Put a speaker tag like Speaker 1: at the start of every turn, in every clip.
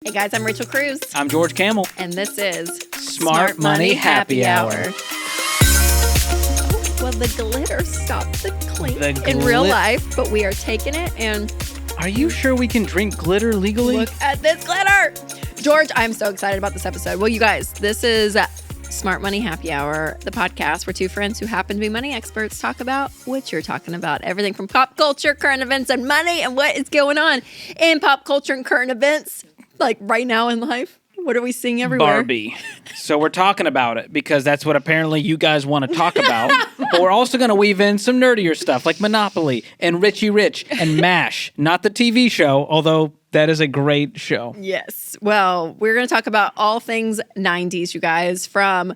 Speaker 1: Hey guys, I'm Rachel Cruz.
Speaker 2: I'm George Camel.
Speaker 1: And this is
Speaker 2: Smart Money Happy Hour.
Speaker 1: Well, the glitter stopped the clink in real life, but we are taking it and...
Speaker 2: Are you sure we can drink glitter legally?
Speaker 1: Look at this glitter! George, I'm so excited about this episode. Well, you guys, this is Smart Money Happy Hour, the podcast where two friends who happen to be money experts talk about what you're talking about. Everything from pop culture, current events, and money, and what is going on in pop culture and current events, like right now in life. What are we seeing everywhere?
Speaker 2: Barbie. So we're talking about it because that's what apparently you guys want to talk about. But we're also going to weave in some nerdier stuff like Monopoly and Richie Rich and MASH. Not the TV show, although that is a great show.
Speaker 1: Yes. Well, we're going to talk about all things 90s, you guys, from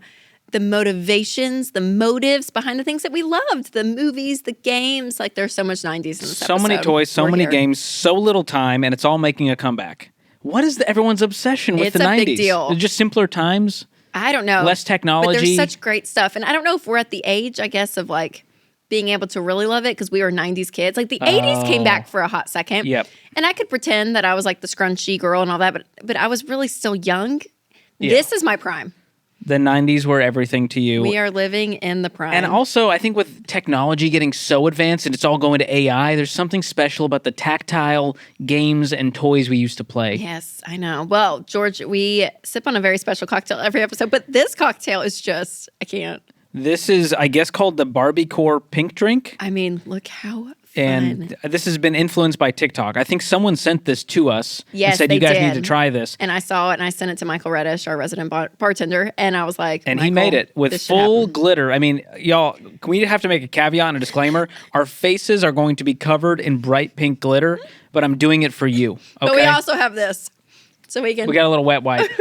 Speaker 1: the motivations, the motives behind the things that we loved, the movies, the games. Like there's so much 90s in this episode.
Speaker 2: So many toys, so many games, so little time, and it's all making a comeback. What is everyone's obsession with the 90s? It's a big deal. Just simpler times?
Speaker 1: I don't know.
Speaker 2: Less technology?
Speaker 1: But there's such great stuff. And I don't know if we're at the age, I guess, of like being able to really love it because we were 90s kids. Like the 80s came back for a hot second.
Speaker 2: Yep.
Speaker 1: And I could pretend that I was like the scrunchy girl and all that, but I was really still young. Yeah. This is my prime.
Speaker 2: The 90s were everything to you.
Speaker 1: We are living in the prime.
Speaker 2: And also, I think with technology getting so advanced and it's all going to AI, there's something special about the tactile games and toys we used to play.
Speaker 1: Yes, I know. Well, George, we sip on a very special cocktail every episode, but this cocktail is just, I can't.
Speaker 2: This is, I guess, called the Barbiecore pink drink.
Speaker 1: I mean, look how fun.
Speaker 2: And this has been influenced by TikTok. I think someone sent this to us and said, you guys need to try this.
Speaker 1: And I saw it and I sent it to Michael Reddish, our resident bartender, and I was like,
Speaker 2: and he made it with full glitter. I mean, y'all, we have to make a caveat and a disclaimer. Our faces are going to be covered in bright pink glitter, but I'm doing it for you. Okay?
Speaker 1: But we also have this. So we got
Speaker 2: a little wet wipe.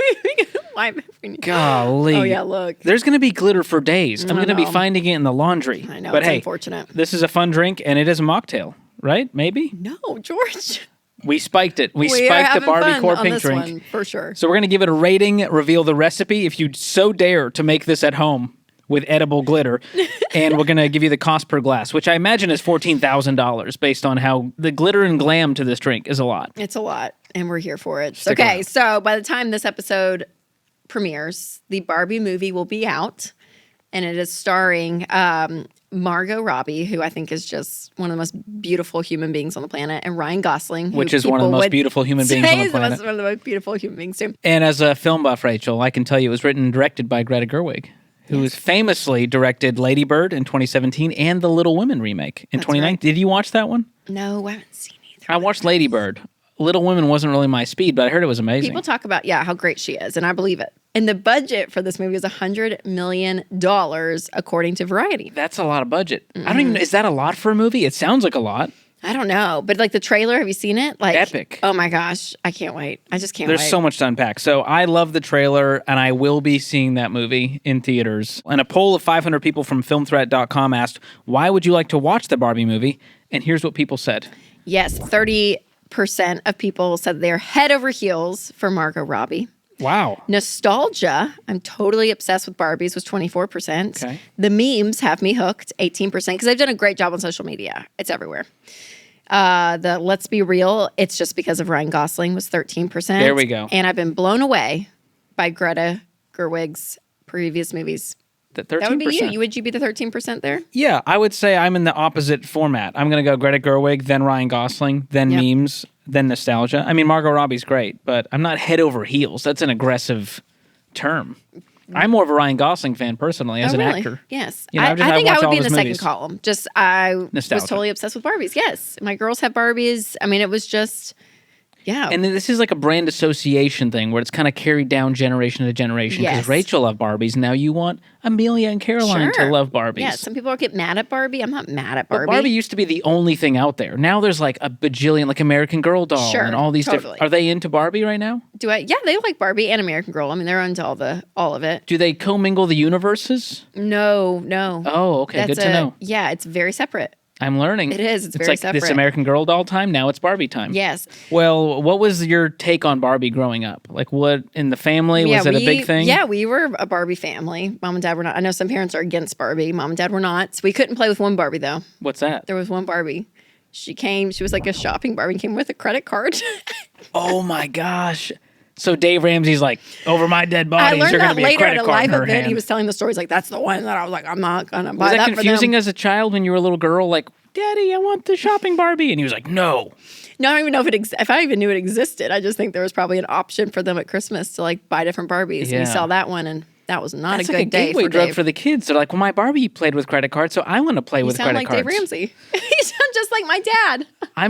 Speaker 2: Golly.
Speaker 1: Oh, yeah, look.
Speaker 2: There's going to be glitter for days. I'm going to be finding it in the laundry.
Speaker 1: I know,
Speaker 2: but
Speaker 1: it's
Speaker 2: hey,
Speaker 1: unfortunate.
Speaker 2: This is a fun drink, and it is a mocktail, right? Maybe?
Speaker 1: No, George.
Speaker 2: We spiked it. We spiked the Barbiecore pink drink.
Speaker 1: One, for sure.
Speaker 2: So we're going to give it a rating, reveal the recipe, if you so dare to make this at home with edible glitter. And we're going to give you the cost per glass, which I imagine is $14,000 based on how the glitter and glam to this drink is a lot.
Speaker 1: It's a lot, and we're here for it.
Speaker 2: Stick around.
Speaker 1: So by the time this episode premieres, the Barbie movie will be out, and it is starring Margot Robbie, who I think is just one of the most beautiful human beings on the planet, and Ryan Gosling,
Speaker 2: which is one of the most beautiful human beings on the planet.
Speaker 1: One of the most beautiful human beings too.
Speaker 2: And as a film buff, Rachel, I can tell you it was written and directed by Greta Gerwig, who has famously directed Lady Bird in 2017 and the Little Women remake in 2019. Right. Did you watch that one?
Speaker 1: No, I haven't seen either.
Speaker 2: I watched Lady Bird. Little Women wasn't really my speed, but I heard it was amazing.
Speaker 1: People talk about, how great she is, and I believe it. And the budget for this movie is $100 million, according to Variety.
Speaker 2: That's a lot of budget. Mm-hmm. I don't even know. Is that a lot for a movie? It sounds like a lot.
Speaker 1: I don't know. But like the trailer, have you seen it? Like
Speaker 2: epic.
Speaker 1: Oh my gosh. I can't wait. I just can't wait.
Speaker 2: There's so much to unpack. So I love the trailer, and I will be seeing that movie in theaters. And a poll of 500 people from filmthreat.com asked, why would you like to watch the Barbie movie? And here's what people said.
Speaker 1: Yes, 30% of people said they're head over heels for Margot Robbie.
Speaker 2: Wow.
Speaker 1: Nostalgia, I'm totally obsessed with Barbies, was 24%. Okay. The memes have me hooked, 18%, because they've done a great job on social media. It's everywhere. The let's be real, it's just because of Ryan Gosling was 13%.
Speaker 2: There we go.
Speaker 1: And I've been blown away by Greta Gerwig's previous movies.
Speaker 2: The 13%.
Speaker 1: That would be you. Would you be the 13% there?
Speaker 2: Yeah, I would say I'm in the opposite format. I'm going to go Greta Gerwig, then Ryan Gosling, then memes, then nostalgia. I mean, Margot Robbie's great, but I'm not head over heels. That's an aggressive term. I'm more of a Ryan Gosling fan personally as an actor.
Speaker 1: Yes.
Speaker 2: I
Speaker 1: think I would be in the second column. Just I was totally obsessed with Barbies. Yes. My girls have Barbies. I mean, it was just... Yeah.
Speaker 2: And this is like a brand association thing where it's kind of carried down generation to generation. Because Rachel loved Barbies. Now you want Amelia and Caroline to love Barbies.
Speaker 1: Yeah, some people get mad at Barbie. I'm not mad at Barbie.
Speaker 2: But Barbie used to be the only thing out there. Now there's like a bajillion, like American Girl doll and all these different... Are they into Barbie right now?
Speaker 1: Yeah, they like Barbie and American Girl. I mean, they're into all of it.
Speaker 2: Do they commingle the universes?
Speaker 1: No.
Speaker 2: Oh, okay. Good to know.
Speaker 1: Yeah, it's very separate.
Speaker 2: I'm learning.
Speaker 1: It is. It's very
Speaker 2: like
Speaker 1: separate.
Speaker 2: This American Girl doll time. Now it's Barbie time.
Speaker 1: Yes.
Speaker 2: Well, what was your take on Barbie growing up? Like, what in the family? Was it a big thing?
Speaker 1: Yeah, we were a Barbie family. Mom and Dad were not. I know some parents are against Barbie. Mom and Dad were not. So we couldn't play with one Barbie, though.
Speaker 2: What's that?
Speaker 1: There was one Barbie. She was like a shopping Barbie, came with a credit card.
Speaker 2: Oh, my gosh. So Dave Ramsey's like, over my dead
Speaker 1: I
Speaker 2: bodies,
Speaker 1: learned
Speaker 2: you're going
Speaker 1: that
Speaker 2: to be a
Speaker 1: later at
Speaker 2: credit
Speaker 1: a
Speaker 2: card in
Speaker 1: live
Speaker 2: her
Speaker 1: event.
Speaker 2: hand.
Speaker 1: He was telling the stories like, that's the one that I was like, I'm not going to buy
Speaker 2: Was that
Speaker 1: that
Speaker 2: confusing
Speaker 1: for them.
Speaker 2: as a child when you were a little girl? Like, Daddy, I want the shopping Barbie. And he was like, no.
Speaker 1: No, I don't even know if I even knew it existed. I just think there was probably an option for them at Christmas to like buy different Barbies.
Speaker 2: Yeah.
Speaker 1: And he saw that one, and that was not
Speaker 2: That's
Speaker 1: a
Speaker 2: like
Speaker 1: good day
Speaker 2: gateway
Speaker 1: for
Speaker 2: drug
Speaker 1: Dave.
Speaker 2: for the kids. They're like, well, my Barbie played with credit cards, so I want to play
Speaker 1: You
Speaker 2: with
Speaker 1: sound
Speaker 2: credit
Speaker 1: like
Speaker 2: cards.
Speaker 1: Dave Ramsey. You sound just like my dad.
Speaker 2: I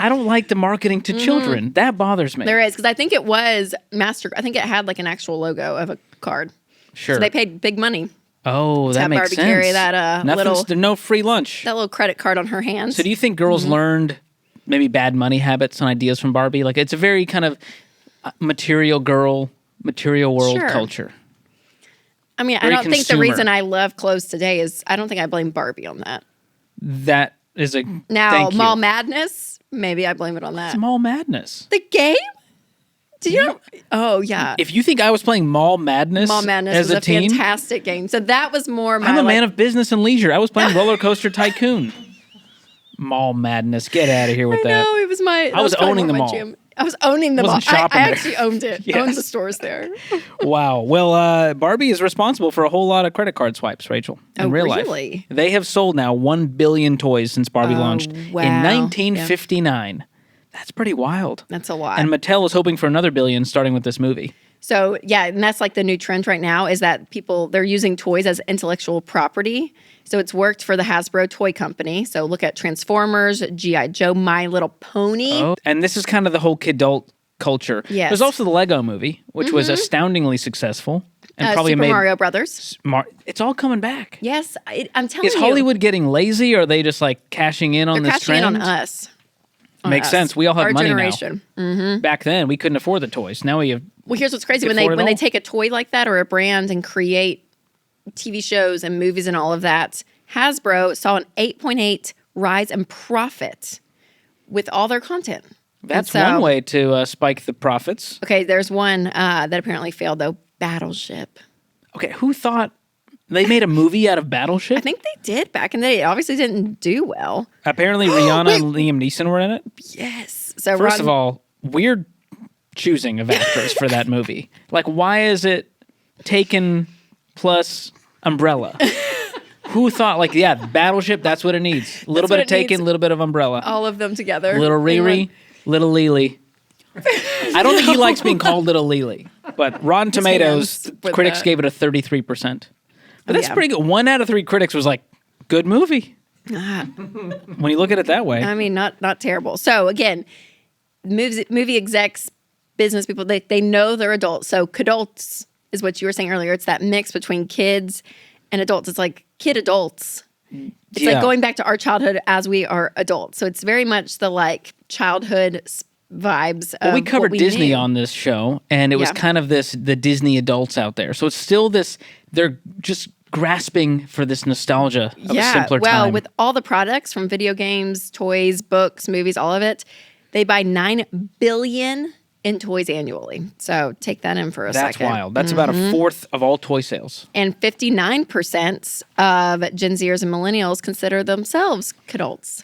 Speaker 2: don't like the marketing to children. That bothers me.
Speaker 1: There is, because I think it was I think it had like an actual logo of a card.
Speaker 2: Sure.
Speaker 1: So they paid big money
Speaker 2: Oh, that
Speaker 1: have
Speaker 2: makes
Speaker 1: Barbie
Speaker 2: sense.
Speaker 1: carry that,
Speaker 2: No free lunch.
Speaker 1: that little credit card on her hand.
Speaker 2: So do you think girls learned maybe bad money habits and ideas from Barbie? Like it's a very kind of material world
Speaker 1: Sure.
Speaker 2: culture.
Speaker 1: I mean,
Speaker 2: very
Speaker 1: I don't think the
Speaker 2: consumer.
Speaker 1: reason I love clothes today is, I don't think I blame Barbie on that.
Speaker 2: That is a
Speaker 1: Now,
Speaker 2: thank you.
Speaker 1: Mall Madness, maybe I blame it on that.
Speaker 2: It's Mall Madness.
Speaker 1: The game? Did you know? Oh, yeah.
Speaker 2: If you think I was playing Mall Madness,
Speaker 1: Mall Madness
Speaker 2: as
Speaker 1: was
Speaker 2: a
Speaker 1: a
Speaker 2: teen,
Speaker 1: fantastic game. So that was more my
Speaker 2: I'm a man
Speaker 1: like,
Speaker 2: of business and leisure. I was playing Roller Coaster Tycoon. Mall Madness. Get out of here with
Speaker 1: I
Speaker 2: that.
Speaker 1: know, it was my.
Speaker 2: I was owning the mall.
Speaker 1: I was owning the mall.
Speaker 2: Wasn't shopping
Speaker 1: I
Speaker 2: there.
Speaker 1: actually owned it.
Speaker 2: Yes.
Speaker 1: Owned the stores there.
Speaker 2: Wow. Well, Barbie is responsible for a whole lot of credit card swipes, Rachel, in
Speaker 1: Oh,
Speaker 2: real
Speaker 1: really?
Speaker 2: life. They have sold now 1 billion toys since Barbie launched
Speaker 1: wow.
Speaker 2: in 1959. That's pretty wild.
Speaker 1: That's a lot.
Speaker 2: And Mattel is hoping for another billion starting with this movie.
Speaker 1: So yeah, and that's like the new trend right now is that they're using toys as intellectual property. So it's worked for the Hasbro toy company. So look at Transformers, G.I. Joe, My Little Pony.
Speaker 2: Oh, and this is kind of the whole kidult culture.
Speaker 1: Yes.
Speaker 2: There's also the Lego movie, which was astoundingly successful and probably
Speaker 1: Super
Speaker 2: made
Speaker 1: Mario Brothers.
Speaker 2: It's all coming back.
Speaker 1: Yes, I'm telling
Speaker 2: Is
Speaker 1: you.
Speaker 2: Hollywood getting lazy, or are they just like cashing in on
Speaker 1: They're
Speaker 2: this
Speaker 1: cashing
Speaker 2: trend?
Speaker 1: in on us. On
Speaker 2: Makes
Speaker 1: us.
Speaker 2: sense. We all have
Speaker 1: Our
Speaker 2: money
Speaker 1: generation.
Speaker 2: now. Back then, we couldn't afford the toys. Now we have.
Speaker 1: Well, here's what's crazy.
Speaker 2: Can
Speaker 1: When
Speaker 2: afford it
Speaker 1: they
Speaker 2: all.
Speaker 1: take a toy like that or a brand and create TV shows and movies and all of that, Hasbro saw an 8.8 rise in profit with all their content.
Speaker 2: That's
Speaker 1: And so-
Speaker 2: one way to spike the profits.
Speaker 1: Okay, there's one that apparently failed, though. Battleship.
Speaker 2: Okay, who thought they made a movie out of Battleship?
Speaker 1: I think they did back in the day. It obviously didn't do well.
Speaker 2: Apparently, Rihanna and Liam Neeson were in it.
Speaker 1: Yes. So
Speaker 2: First of all, weird choosing of actors for that movie. Like, why is it Taken plus Umbrella? Who thought, like, yeah, Battleship, that's what it needs. A little
Speaker 1: That's what
Speaker 2: bit of
Speaker 1: it
Speaker 2: Taken,
Speaker 1: needs.
Speaker 2: a little bit of Umbrella.
Speaker 1: all of them together.
Speaker 2: Little
Speaker 1: in
Speaker 2: Riri,
Speaker 1: one.
Speaker 2: little Lily. I don't think he likes being called Little Lily, but Rotten Tomatoes,
Speaker 1: hands with
Speaker 2: critics
Speaker 1: that.
Speaker 2: gave it a 33%. But that's
Speaker 1: yeah.
Speaker 2: pretty good. 1 out of 3 critics was like, good movie.
Speaker 1: Ah,
Speaker 2: When you look at it that way.
Speaker 1: I mean, not terrible. So again, movie execs, business people, they know they're adults. So kidults is what you were saying earlier. It's that mix between kids and adults. It's like kid adults. It's
Speaker 2: Yeah.
Speaker 1: like going back to our childhood as we are adults. So it's very much the like childhood vibes.
Speaker 2: Well, we
Speaker 1: of
Speaker 2: covered
Speaker 1: what
Speaker 2: Disney
Speaker 1: knew.
Speaker 2: on this show, and it was
Speaker 1: Yeah.
Speaker 2: kind of the Disney adults out there. So it's still this, they're just grasping for this nostalgia of a simpler
Speaker 1: well,
Speaker 2: time.
Speaker 1: with all the products from video games, toys, books, movies, all of it, they buy $9 billion in toys annually. So take that in for a
Speaker 2: That's
Speaker 1: second.
Speaker 2: wild. That's about a fourth of all toy sales.
Speaker 1: And 59% of Gen Zers and millennials consider themselves kidults.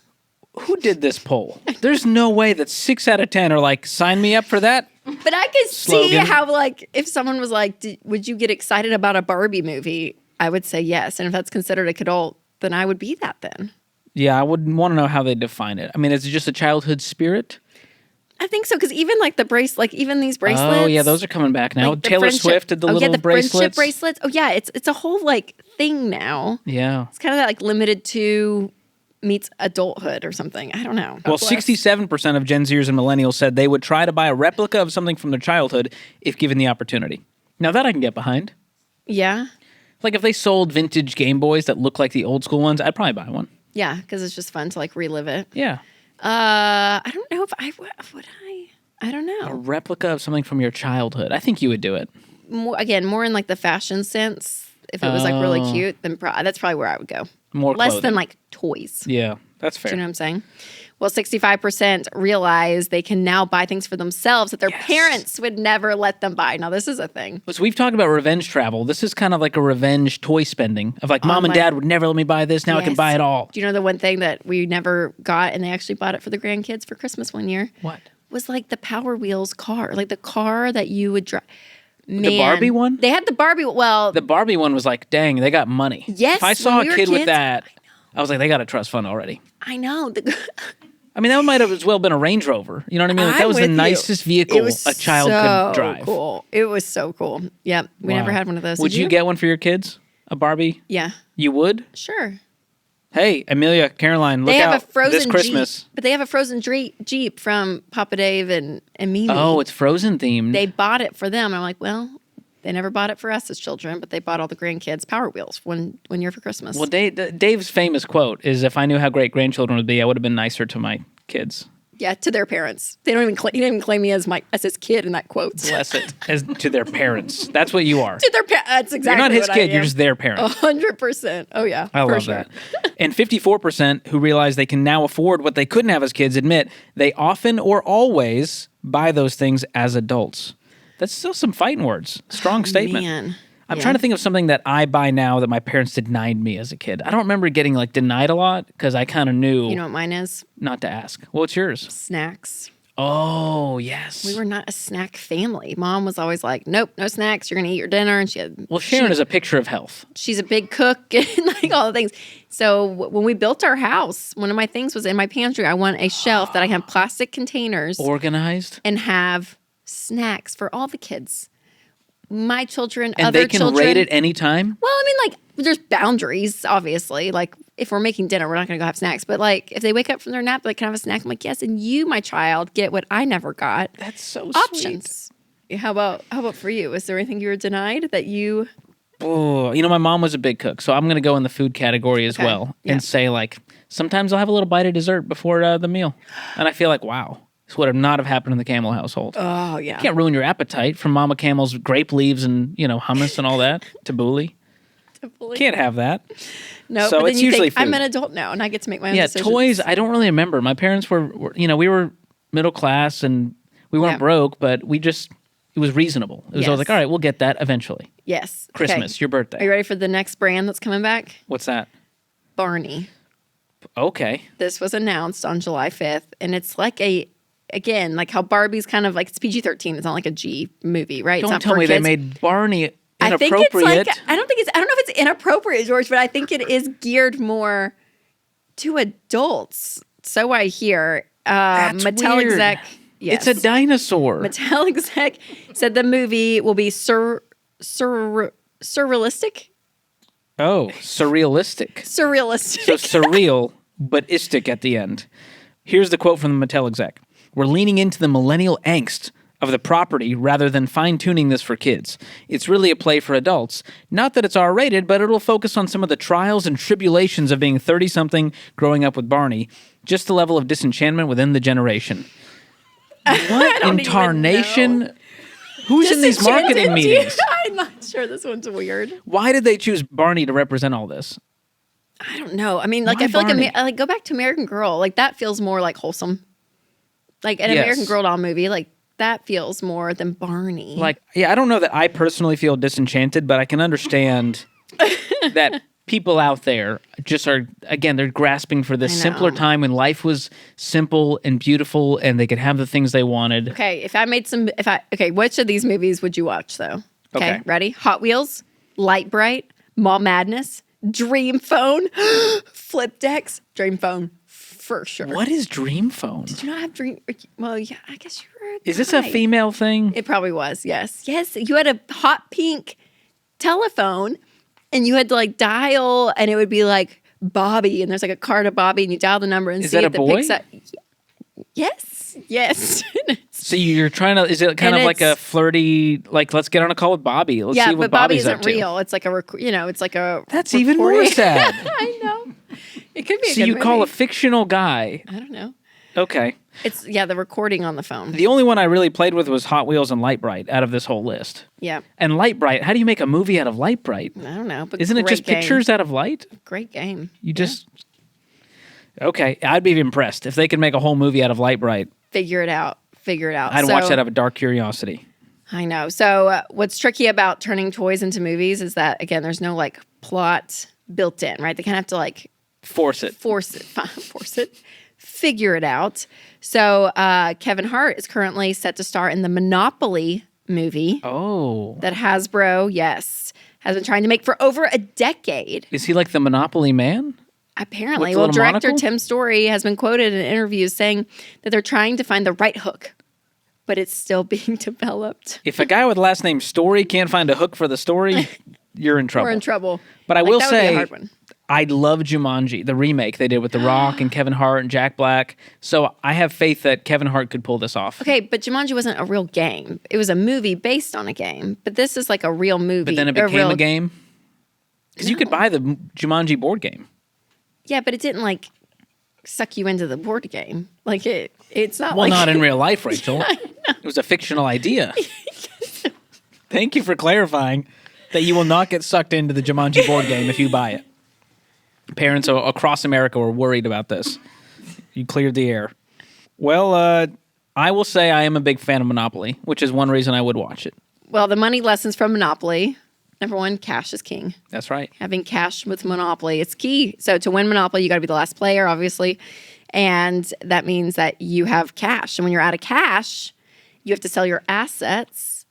Speaker 2: Who did this poll? There's no way that 6 out of 10 are like, sign me up for that.
Speaker 1: But I could see
Speaker 2: Slogan.
Speaker 1: how, like, if someone was like, would you get excited about a Barbie movie? I would say yes. And if that's considered a kidult, then I would be that then.
Speaker 2: Yeah, I would want to know how they define it. I mean, is it just a childhood spirit?
Speaker 1: I think so, because even like even these bracelets.
Speaker 2: Oh, yeah, those are coming back now.
Speaker 1: like the
Speaker 2: Taylor
Speaker 1: friendship-
Speaker 2: Swift did the little
Speaker 1: the
Speaker 2: bracelets.
Speaker 1: friendship bracelets. Oh yeah, it's a whole like thing now.
Speaker 2: Yeah.
Speaker 1: It's kind of that like limited to meets adulthood or something. I don't know.
Speaker 2: Well,
Speaker 1: God bless.
Speaker 2: 67% of Gen Zers and millennials said they would try to buy a replica of something from their childhood if given the opportunity. Now, that I can get behind.
Speaker 1: Yeah,
Speaker 2: Like, if they sold vintage Game Boys that look like the old school ones, I'd probably buy one.
Speaker 1: yeah, because it's just fun to like relive it.
Speaker 2: Yeah.
Speaker 1: I don't know if I would. I don't
Speaker 2: A
Speaker 1: know.
Speaker 2: replica of something from your childhood. I think you would do it.
Speaker 1: More in like the fashion sense. If it was like really
Speaker 2: Oh.
Speaker 1: cute, then that's probably where I would go.
Speaker 2: More
Speaker 1: Less
Speaker 2: clothing.
Speaker 1: than like toys.
Speaker 2: Yeah, that's fair.
Speaker 1: Do you know what I'm saying? Well, 65% realize they can now buy things for themselves that their parents would never let them buy. Now, this is a thing.
Speaker 2: So we've talked about revenge travel. This is kind of like a revenge toy spending of like, mom and
Speaker 1: my-
Speaker 2: dad would never let me buy this. Now I can
Speaker 1: Yes.
Speaker 2: buy it all.
Speaker 1: Do you know the one thing that we never got and they actually bought it for the grandkids for Christmas one year?
Speaker 2: What?
Speaker 1: was like the Power Wheels car, like the car that you would drive. Man,
Speaker 2: The Barbie one?
Speaker 1: They had the Barbie. Well,
Speaker 2: The Barbie one was like, dang, they got money.
Speaker 1: yes.
Speaker 2: If I saw
Speaker 1: when
Speaker 2: a
Speaker 1: we were
Speaker 2: kid with
Speaker 1: kids,
Speaker 2: that, I was like, they got a trust fund already.
Speaker 1: I know.
Speaker 2: I mean, that might have as well been a Range Rover. You know what I mean? Like, that
Speaker 1: I'm
Speaker 2: was the
Speaker 1: with you.
Speaker 2: nicest vehicle
Speaker 1: It was
Speaker 2: a child
Speaker 1: so
Speaker 2: could drive.
Speaker 1: Cool. It was so cool. Yep. We
Speaker 2: Wow.
Speaker 1: never had one of those.
Speaker 2: Would
Speaker 1: Did
Speaker 2: you get one for your kids? A Barbie?
Speaker 1: Yeah.
Speaker 2: You would?
Speaker 1: Sure.
Speaker 2: Hey, Amelia, Caroline, look
Speaker 1: They
Speaker 2: out
Speaker 1: have a frozen
Speaker 2: this Christmas.
Speaker 1: Jeep, but they have a frozen Jeep from Papa Dave and Mimi.
Speaker 2: Oh, it's Frozen themed.
Speaker 1: They bought it for them. I'm like, well, they never bought it for us as children, but they bought all the grandkids Power Wheels one year for Christmas.
Speaker 2: Well, Dave's famous quote is, if I knew how great grandchildren would be, I would have been nicer to my kids.
Speaker 1: Yeah, to their parents. They don't even he didn't even claim me as his kid in that quote.
Speaker 2: Bless it. As to their parents. That's what you are.
Speaker 1: To their parents. That's exactly
Speaker 2: You're not his
Speaker 1: what
Speaker 2: kid,
Speaker 1: I
Speaker 2: you're
Speaker 1: am.
Speaker 2: just their parent.
Speaker 1: 100%. Oh, yeah.
Speaker 2: I
Speaker 1: for
Speaker 2: love
Speaker 1: sure.
Speaker 2: that. And 54% who realize they can now afford what they couldn't have as kids admit they often or always buy those things as adults. That's still some fighting words. Strong statement.
Speaker 1: Man.
Speaker 2: I'm
Speaker 1: Yeah.
Speaker 2: trying to think of something that I buy now that my parents denied me as a kid. I don't remember getting like denied a lot because I kind of knew
Speaker 1: You know what mine is?
Speaker 2: not to ask. Well, what's yours?
Speaker 1: Snacks.
Speaker 2: Oh, yes.
Speaker 1: We were not a snack family. Mom was always like, nope, no snacks. You're going to eat your dinner. And
Speaker 2: Sharon is a picture of health.
Speaker 1: she's a big cook and like all the things. So when we built our house, one of my things was in my pantry. I want a shelf that I can have plastic containers
Speaker 2: Organized.
Speaker 1: and have snacks for all the kids. My children,
Speaker 2: And
Speaker 1: other
Speaker 2: they can
Speaker 1: children.
Speaker 2: rate it anytime?
Speaker 1: Well, I mean, like, there's boundaries, obviously. Like, if we're making dinner, we're not going to go have snacks. But, like, if they wake up from their nap, they can have a snack. I'm like, yes, and you, my child, get what I never got.
Speaker 2: That's so
Speaker 1: Options. How about for you? Is there anything you were denied that you...
Speaker 2: Oh, my mom was a big cook, so I'm going to go in the food category as
Speaker 1: Okay.
Speaker 2: well
Speaker 1: Yeah.
Speaker 2: and say, like, sometimes I'll have a little bite of dessert before the meal. And I feel like, wow, this would have not have happened in the Camel household.
Speaker 1: Oh, yeah.
Speaker 2: Can't ruin your appetite from Mama Camel's grape leaves and, hummus and all that. Tabbouleh. Can't have that.
Speaker 1: No,
Speaker 2: So
Speaker 1: but then
Speaker 2: it's
Speaker 1: you
Speaker 2: usually
Speaker 1: think, I'm
Speaker 2: food.
Speaker 1: an adult now, and I get to make my own
Speaker 2: Yeah,
Speaker 1: decisions.
Speaker 2: toys, I don't really remember. My parents were we were middle class and we weren't
Speaker 1: Yeah.
Speaker 2: broke, but it was reasonable. It was always
Speaker 1: Yes.
Speaker 2: like, all right, we'll get that eventually.
Speaker 1: Yes.
Speaker 2: Christmas,
Speaker 1: Okay.
Speaker 2: your birthday.
Speaker 1: Are you ready for the next brand that's coming back?
Speaker 2: What's that?
Speaker 1: Barney.
Speaker 2: Okay.
Speaker 1: This was announced on July 5th, and it's like again, like how Barbie's kind of like, it's PG-13. It's not like a G movie, right? It's
Speaker 2: Don't
Speaker 1: not
Speaker 2: tell
Speaker 1: for
Speaker 2: me they
Speaker 1: kids.
Speaker 2: made Barney
Speaker 1: I think
Speaker 2: inappropriate.
Speaker 1: it's like, I don't know if it's inappropriate, George, but I think it is geared more to adults. So I hear.
Speaker 2: That's
Speaker 1: Mattel
Speaker 2: weird.
Speaker 1: exec. Yes.
Speaker 2: It's a dinosaur.
Speaker 1: Mattel exec said the movie will be surrealistic.
Speaker 2: Oh, surrealistic.
Speaker 1: Surrealistic.
Speaker 2: So surreal, but istic at the end. Here's the quote from the Mattel exec. We're leaning into the millennial angst of the property rather than fine-tuning this for kids. It's really a play for adults. Not that it's R-rated, but it'll focus on some of the trials and tribulations of being 30-something growing up with Barney. Just the level of disenchantment within the generation. What
Speaker 1: don't
Speaker 2: in
Speaker 1: even
Speaker 2: tarnation?
Speaker 1: know.
Speaker 2: Who's in these marketing meetings?
Speaker 1: I'm not sure. This one's weird.
Speaker 2: Why did they choose Barney to represent all this?
Speaker 1: I don't know. I mean, like,
Speaker 2: Why
Speaker 1: I feel
Speaker 2: Barney?
Speaker 1: like go back to American Girl. Like, that feels more like wholesome. Like an
Speaker 2: Yes.
Speaker 1: American Girl doll movie. Like, that feels more than Barney.
Speaker 2: Like, yeah, I don't know that I personally feel disenchanted, but I can understand that people out there just are, again, they're grasping for this
Speaker 1: I know.
Speaker 2: simpler time when life was simple and beautiful and they could have the things they wanted.
Speaker 1: Okay, which of these movies would you watch though?
Speaker 2: Okay.
Speaker 1: Ready? Hot Wheels, Light Bright, Mall Madness, Dream Phone, Flip Decks, Dream Phone for sure.
Speaker 2: What is Dream Phone?
Speaker 1: Did you not have Dream? Well, yeah, I guess you were.
Speaker 2: Is this a
Speaker 1: guy.
Speaker 2: female thing?
Speaker 1: It probably was. Yes, yes. You had a hot pink telephone, and you had to like dial, and it would be like Bobby, and there's like a card of Bobby, and you dial the number and
Speaker 2: Is
Speaker 1: see
Speaker 2: that
Speaker 1: if
Speaker 2: a
Speaker 1: it
Speaker 2: boy?
Speaker 1: picks up. Yes, yes.
Speaker 2: So you're trying to, is it kind
Speaker 1: And
Speaker 2: of like a
Speaker 1: it's-
Speaker 2: flirty, like, let's get on a call with Bobby. Let's
Speaker 1: Yeah,
Speaker 2: see what
Speaker 1: but Bobby
Speaker 2: Bobby's up
Speaker 1: isn't
Speaker 2: to.
Speaker 1: real. It's like it's like a.
Speaker 2: That's even more
Speaker 1: recording.
Speaker 2: sad.
Speaker 1: I know. It could be.
Speaker 2: So you call a fictional guy.
Speaker 1: I don't know.
Speaker 2: Okay.
Speaker 1: It's the recording on the phone.
Speaker 2: The only one I really played with was Hot Wheels and Light Bright out of this whole list.
Speaker 1: Yeah,
Speaker 2: And Light Bright, how do you make a movie out of Light Bright?
Speaker 1: I don't know. But
Speaker 2: Isn't it
Speaker 1: great
Speaker 2: just
Speaker 1: game.
Speaker 2: pictures out of light?
Speaker 1: Great game.
Speaker 2: You just... Okay, I'd be impressed if they could make a whole movie out of Light Bright.
Speaker 1: Figure it out.
Speaker 2: I'd watch that out of a dark curiosity.
Speaker 1: I know. So what's tricky about turning toys into movies is that, again, there's no like plot built in, right? They kind of have to like
Speaker 2: Force it.
Speaker 1: force it, figure it out. So Kevin Hart is currently set to star in the Monopoly movie.
Speaker 2: Oh.
Speaker 1: That Hasbro, yes, has been trying to make for over a decade.
Speaker 2: Is he like the Monopoly man?
Speaker 1: Apparently.
Speaker 2: With the
Speaker 1: Well,
Speaker 2: little
Speaker 1: director
Speaker 2: monocle?
Speaker 1: Tim Story has been quoted in interviews saying that they're trying to find the right hook, but it's still being developed.
Speaker 2: If a guy with the last name Story can't find a hook for the story, you're in trouble.
Speaker 1: We're in trouble.
Speaker 2: But I will
Speaker 1: that would be a
Speaker 2: say,
Speaker 1: hard one.
Speaker 2: I love Jumanji, the remake they did with The Rock and Kevin Hart and Jack Black. So I have faith that Kevin Hart could pull this off.
Speaker 1: Okay, but Jumanji wasn't a real game. It was a movie based on a game. But this is like a real movie.
Speaker 2: But then it became a game? Because you could buy the Jumanji board game.
Speaker 1: Yeah, but it didn't like suck you into the board game. Like it's not.
Speaker 2: Well,
Speaker 1: like,
Speaker 2: not in real life, Rachel. It was a fictional idea. Thank you for clarifying that you will not get sucked into the Jumanji board game if you buy it. Parents across America were worried about this. You cleared the air. Well, I will say I am a big fan of Monopoly, which is one reason I would watch it.
Speaker 1: Well, the money lessons from Monopoly. Number one, cash is king.
Speaker 2: That's right.
Speaker 1: Having cash with Monopoly, it's key. So to win Monopoly, you got to be the last player, obviously. And that means that you have cash. And when you're out of cash, you have to sell your assets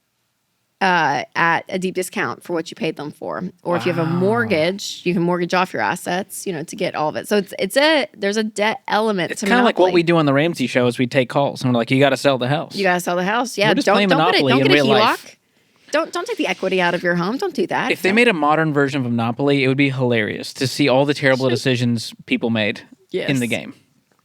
Speaker 1: at a deep discount for what you paid them for. Or if you have a mortgage, you can mortgage off your assets, to get all of it. So there's a debt element
Speaker 2: It's
Speaker 1: to
Speaker 2: kind of like
Speaker 1: Monopoly.
Speaker 2: what we do on the Ramsey show is we take calls and we're like, you got to sell the house.
Speaker 1: You got to sell the house. Yeah,
Speaker 2: We're just playing Monopoly
Speaker 1: don't
Speaker 2: in
Speaker 1: get a
Speaker 2: real
Speaker 1: HELOC.
Speaker 2: life.
Speaker 1: Don't take the equity out of your home. Don't do that.
Speaker 2: If they made a modern version of Monopoly, it would be hilarious to see all the terrible decisions people made in the game.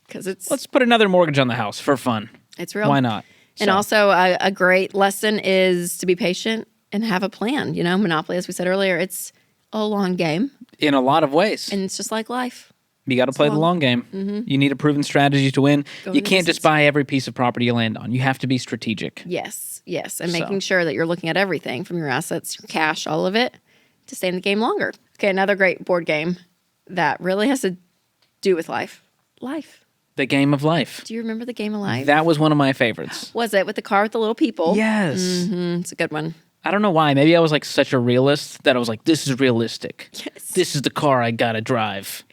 Speaker 1: Because
Speaker 2: Let's put another mortgage on the house for fun.
Speaker 1: It's real.
Speaker 2: Why not?
Speaker 1: And
Speaker 2: So,
Speaker 1: also a great lesson is to be patient and have a plan. Monopoly, as we said earlier, it's a long game.
Speaker 2: in a lot of ways,
Speaker 1: And it's just like life.
Speaker 2: you got to play the long game. You need a proven strategy to win.
Speaker 1: Go
Speaker 2: You
Speaker 1: into
Speaker 2: can't just
Speaker 1: business.
Speaker 2: buy every piece of property you land on. You have to be strategic.
Speaker 1: Yes. And making sure that you're looking at everything from your assets, your cash, all of it, to stay in the game longer. Okay, another great board game that really has to do with life. Life.
Speaker 2: The game of life.
Speaker 1: Do you remember the game of life?
Speaker 2: That was one of my favorites.
Speaker 1: Was it with the car with the little people?
Speaker 2: Yes.
Speaker 1: It's a good one.
Speaker 2: I don't know why. Maybe I was like such a realist that I was like, this is realistic.
Speaker 1: Yes.
Speaker 2: This is the car I got to drive.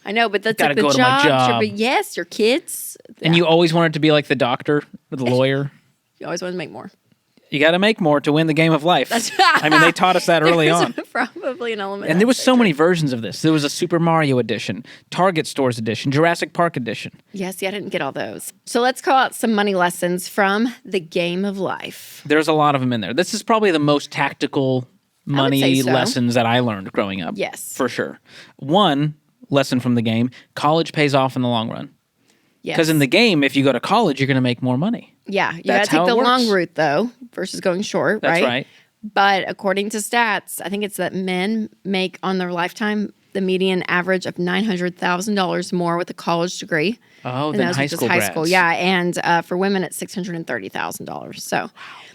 Speaker 1: I know, but that's
Speaker 2: Gotta
Speaker 1: like the
Speaker 2: go to my job.
Speaker 1: But yes, your kids.
Speaker 2: And you always wanted to be like the doctor or the lawyer.
Speaker 1: You always want to make more.
Speaker 2: You got to make more to win the game of life. I mean, they taught us that early
Speaker 1: There's
Speaker 2: on.
Speaker 1: probably an element.
Speaker 2: And there was so many versions of this. There was a Super Mario edition, Target Stores edition, Jurassic Park edition.
Speaker 1: Yes, I didn't get all those. So let's call out some money lessons from the game of life.
Speaker 2: There's a lot of them in there. This is probably the most tactical money
Speaker 1: say so.
Speaker 2: lessons that I learned growing up.
Speaker 1: Yes.
Speaker 2: For sure. One lesson from the game, college pays off in the long run.
Speaker 1: Yes.
Speaker 2: Because in the game, if you go to college, you're going to make more money.
Speaker 1: Yeah, you got to
Speaker 2: That's
Speaker 1: take
Speaker 2: how it
Speaker 1: the
Speaker 2: works.
Speaker 1: long route, though, versus going short,
Speaker 2: That's right.
Speaker 1: But according to stats, I think it's that men make on their lifetime the median average of $900,000 more with a college degree.
Speaker 2: Oh,
Speaker 1: And
Speaker 2: than
Speaker 1: those
Speaker 2: high
Speaker 1: with just
Speaker 2: school
Speaker 1: high
Speaker 2: grads.
Speaker 1: school, yeah. And for women, it's $630,000. So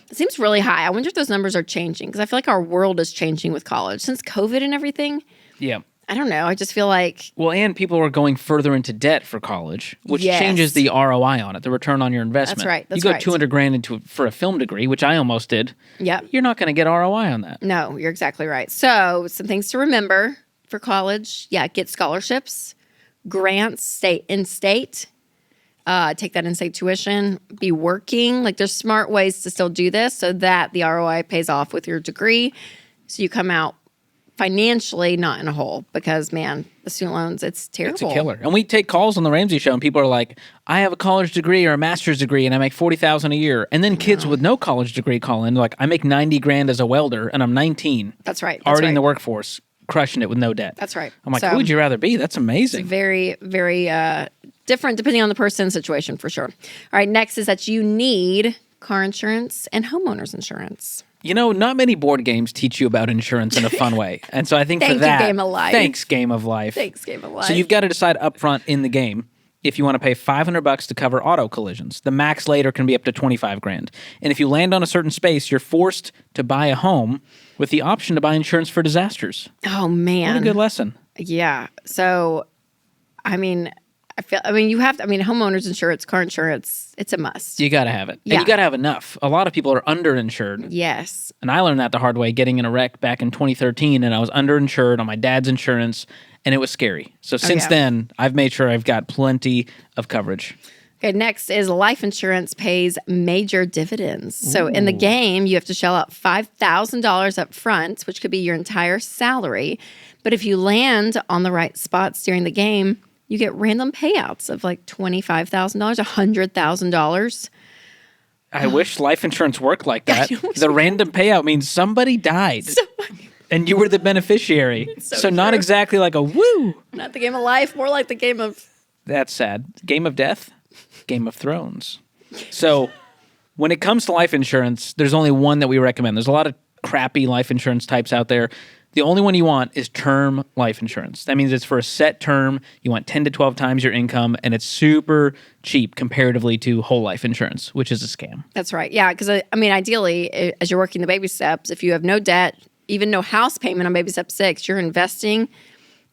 Speaker 1: it seems really high. I wonder if those numbers are changing because I feel like our world is changing with college since COVID and everything.
Speaker 2: Yeah.
Speaker 1: I don't know. I just feel like
Speaker 2: Well, and people are going further into debt for college, which
Speaker 1: Yes.
Speaker 2: changes the ROI on it, the return on your investment.
Speaker 1: right, that's
Speaker 2: you go
Speaker 1: right.
Speaker 2: $200,000 for a film degree, which I almost did.
Speaker 1: Yep.
Speaker 2: You're not going to get ROI on that.
Speaker 1: No, you're exactly right. So, some things to remember for college. Yeah, get scholarships, grants, state in state. Take that in-state tuition. Be working. Like, there's smart ways to still do this so that the ROI pays off with your degree. So you come out financially not in a hole because, man, the student loans, it's terrible.
Speaker 2: It's a killer. And we take calls on the Ramsey show and people are like, I have a college degree or a master's degree and I make $40,000 a year. And then kids with no college degree call in like, I make $90,000 as a welder and I'm 19.
Speaker 1: That's right. That's
Speaker 2: Already
Speaker 1: right.
Speaker 2: in the workforce, crushing it with no debt.
Speaker 1: That's right.
Speaker 2: I'm like,
Speaker 1: So-
Speaker 2: who would you rather be? That's amazing.
Speaker 1: Very, very different depending on the person's situation for sure. All right, next is that you need car insurance and homeowners insurance.
Speaker 2: You know, not many board games teach you about insurance in a fun way. And so I think
Speaker 1: Thank
Speaker 2: for
Speaker 1: you,
Speaker 2: that,
Speaker 1: Game of Life.
Speaker 2: thanks, Game of Life.
Speaker 1: Thanks, Game of Life.
Speaker 2: So you've got to decide up front in the game if you want to pay $500 to cover auto collisions. The max later can be up to $25,000. And if you land on a certain space, you're forced to buy a home with the option to buy insurance for disasters.
Speaker 1: Oh, man.
Speaker 2: What a good lesson.
Speaker 1: Yeah. So, you have to, homeowners insurance, car insurance, it's a must.
Speaker 2: You got to have it.
Speaker 1: Yeah.
Speaker 2: And you got to have enough. A lot of people are underinsured.
Speaker 1: Yes.
Speaker 2: And I learned that the hard way getting in a wreck back in 2013, and I was underinsured on my dad's insurance, and it was scary. So since then, I've made sure I've got plenty of coverage.
Speaker 1: Okay, next is life insurance pays major dividends. So in the game, you have to shell out $5,000 up front, which could be your entire salary. But if you land on the right spots during the game, you get random payouts of like $25,000, $100,000.
Speaker 2: I wish life insurance worked like that. The random payout means somebody died. And you were the beneficiary. So not exactly like a woo.
Speaker 1: Not the game of life, more like the game of...
Speaker 2: That's sad. Game of death? Game of Thrones. So when it comes to life insurance, there's only one that we recommend. There's a lot of crappy life insurance types out there. The only one you want is term life insurance. That means it's for a set term. You want 10 to 12 times your income, and it's super cheap comparatively to whole life insurance, which is a scam.
Speaker 1: That's right. Yeah, because I mean, ideally, as you're working the baby steps, if you have no debt, even no house payment on baby step 6, you're investing,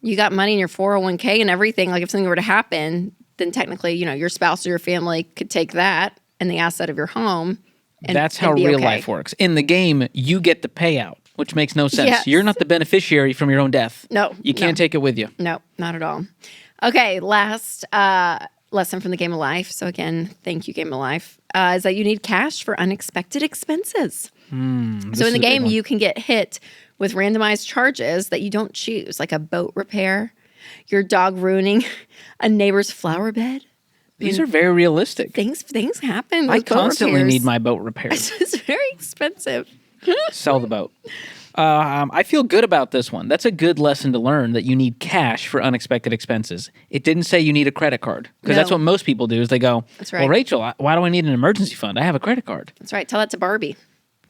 Speaker 1: you got money in your 401k and everything. Like if something were to happen, then technically, your spouse or your family could take that and the asset of your home. And
Speaker 2: that's how real life works. In the game, you get the payout, which makes no sense. Yes. You're not the beneficiary from your own death.
Speaker 1: No.
Speaker 2: You can't take it with you.
Speaker 1: No, not at all. Okay, last lesson from the game of life. So again, thank you, game of life, is that you need cash for unexpected expenses. So in the game, you can get hit with randomized charges that you don't choose, like a boat repair, your dog ruining a neighbor's flower bed.
Speaker 2: These are very realistic.
Speaker 1: Things happen.
Speaker 2: I constantly need my boat repaired.
Speaker 1: It's very expensive.
Speaker 2: Sell the boat. I feel good about this one. That's a good lesson to learn, that you need cash for unexpected expenses. It didn't say you need a credit card, because that's what most people do is they go,
Speaker 1: that's right.
Speaker 2: Well, Rachel, why do I need an emergency fund? I have a credit card.
Speaker 1: That's right. Tell that to Barbie.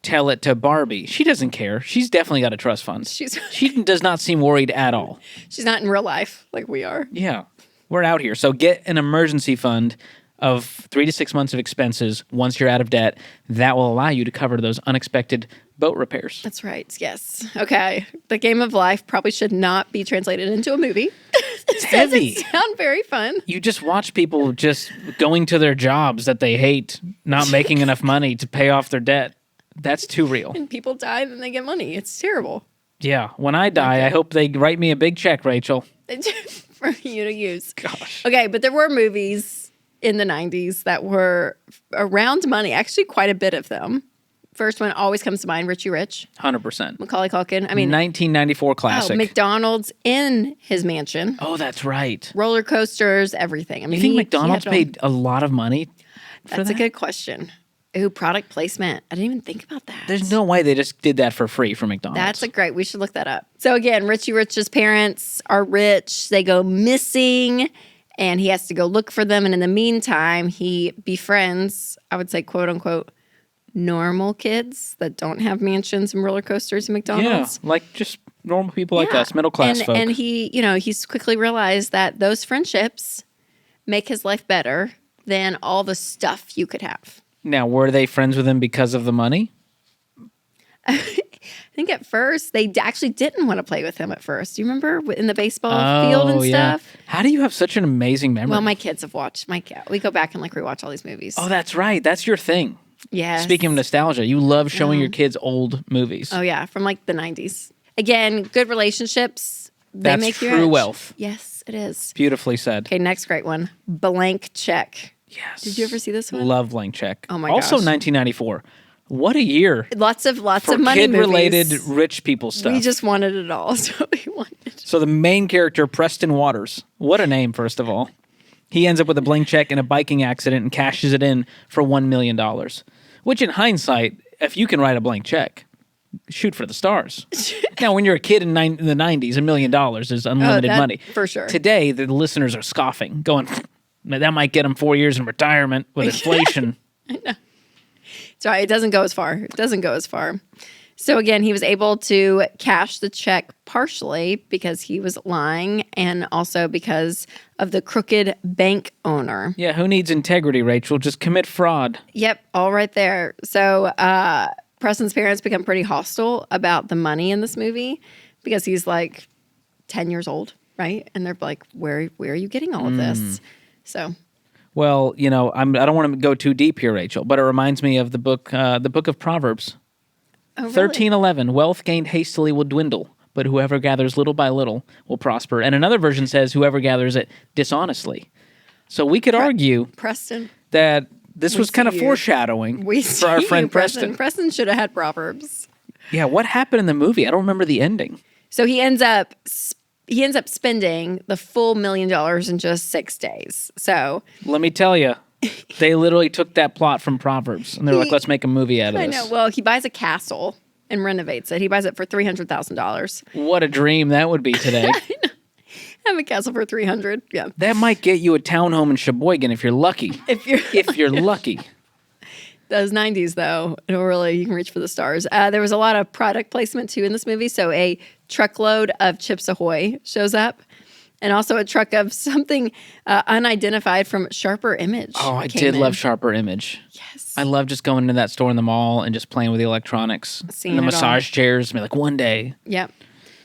Speaker 2: Tell it to Barbie. She doesn't care. She's definitely got a trust fund. She does not seem worried at all.
Speaker 1: She's not in real life like we are.
Speaker 2: Yeah. We're out here. So get an emergency fund of 3 to 6 months of expenses once you're out of debt. That will allow you to cover those unexpected boat repairs.
Speaker 1: That's right. Yes. Okay. The game of life probably should not be translated into a movie.
Speaker 2: It's heavy.
Speaker 1: Doesn't sound very fun.
Speaker 2: You just watch people just going to their jobs that they hate, not making enough money to pay off their debt. That's too real.
Speaker 1: And people die and they get money. It's terrible.
Speaker 2: Yeah. When I die, I hope they write me a big check, Rachel.
Speaker 1: For you to use.
Speaker 2: Gosh.
Speaker 1: Okay, but there were movies in the 90s that were around money. Actually, quite a bit of them. First one always comes to mind, Richie Rich.
Speaker 2: 100%.
Speaker 1: Macaulay Culkin. I mean,
Speaker 2: 1994 classic.
Speaker 1: McDonald's in his mansion.
Speaker 2: Oh, that's right.
Speaker 1: Roller coasters, everything. I mean,
Speaker 2: you think McDonald's paid a lot of money for
Speaker 1: That's
Speaker 2: that?
Speaker 1: a good question. Ooh, product placement. I didn't even think about that.
Speaker 2: There's no way they just did that for free for McDonald's.
Speaker 1: That's a great. We should look that up. So again, Richie Rich's parents are rich. They go missing, and he has to go look for them. And in the meantime, he befriends, I would say, quote unquote, normal kids that don't have mansions and roller coasters and McDonald's.
Speaker 2: Yeah, like just normal people like us, middle class folk.
Speaker 1: And he, he's quickly realized that those friendships make his life better than all the stuff you could have.
Speaker 2: Now, were they friends with him because of the money?
Speaker 1: I think at first they actually didn't want to play with him at first. Do you remember in the baseball field and stuff?
Speaker 2: How do you have such an amazing memory?
Speaker 1: Well, my kids have watched. We go back and rewatch all these movies.
Speaker 2: Oh, that's right. That's your thing.
Speaker 1: Yeah.
Speaker 2: Speaking of nostalgia, you love showing your kids old movies.
Speaker 1: Oh yeah, from like the 90s. Again, good relationships.
Speaker 2: That's
Speaker 1: make you
Speaker 2: true wealth.
Speaker 1: Yes, it is.
Speaker 2: Beautifully said.
Speaker 1: Okay, next great one. Blank Check.
Speaker 2: Yes.
Speaker 1: Did you ever see this one?
Speaker 2: Love Blank Check.
Speaker 1: Oh my gosh.
Speaker 2: Also 1994. What a year.
Speaker 1: Lots of money
Speaker 2: kid-related
Speaker 1: movies.
Speaker 2: rich people stuff.
Speaker 1: We just wanted it all. So we wanted.
Speaker 2: So the main character, Preston Waters. What a name, first of all. He ends up with a blank check in a biking accident and cashes it in for $1 million. Which in hindsight, if you can write a blank check, shoot for the stars. Now, when you're a kid in the 90s, $1 million is unlimited money.
Speaker 1: For sure.
Speaker 2: Today, the listeners are scoffing, going, that might get them 4 years in retirement with inflation.
Speaker 1: I know. Sorry, it doesn't go as far. So again, he was able to cash the check partially because he was lying and also because of the crooked bank owner.
Speaker 2: Yeah, who needs integrity, Rachel? Just commit fraud.
Speaker 1: Yep, all right there. So Preston's parents become pretty hostile about the money in this movie because he's like 10 years old, right? And they're like, where are you getting all of this? So...
Speaker 2: Well, I don't want to go too deep here, Rachel, but it reminds me of the book of Proverbs.
Speaker 1: Oh, really?
Speaker 2: 13:11, wealth gained hastily will dwindle, but whoever gathers little by little will prosper. And another version says whoever gathers it dishonestly. So we could argue
Speaker 1: Preston.
Speaker 2: that this was kind of
Speaker 1: see you.
Speaker 2: foreshadowing
Speaker 1: We
Speaker 2: for our
Speaker 1: see
Speaker 2: friend
Speaker 1: you,
Speaker 2: Preston.
Speaker 1: Preston should have had Proverbs.
Speaker 2: Yeah, what happened in the movie? I don't remember the ending.
Speaker 1: So he ends up spending the full $1 million in just 6 days. So
Speaker 2: Let me tell you, they literally took that plot from Proverbs, and they're like, let's make a movie out of
Speaker 1: I
Speaker 2: this.
Speaker 1: know. Well, he buys a castle and renovates it. He buys it for $300,000.
Speaker 2: What a dream that would be today.
Speaker 1: Have a castle for 300. Yeah.
Speaker 2: That might get you a townhome in Sheboygan if you're lucky. If you're lucky.
Speaker 1: Those 90s, though, you can reach for the stars. There was a lot of product placement, too, in this movie. So a truckload of Chips Ahoy shows up, and also a truck of something unidentified from Sharper Image.
Speaker 2: Oh, I did love Sharper Image.
Speaker 1: Yes.
Speaker 2: I love just going into that store in the mall and just playing with the electronics.
Speaker 1: Seeing
Speaker 2: and the
Speaker 1: it all.
Speaker 2: massage chairs. Be like, one day.
Speaker 1: Yep.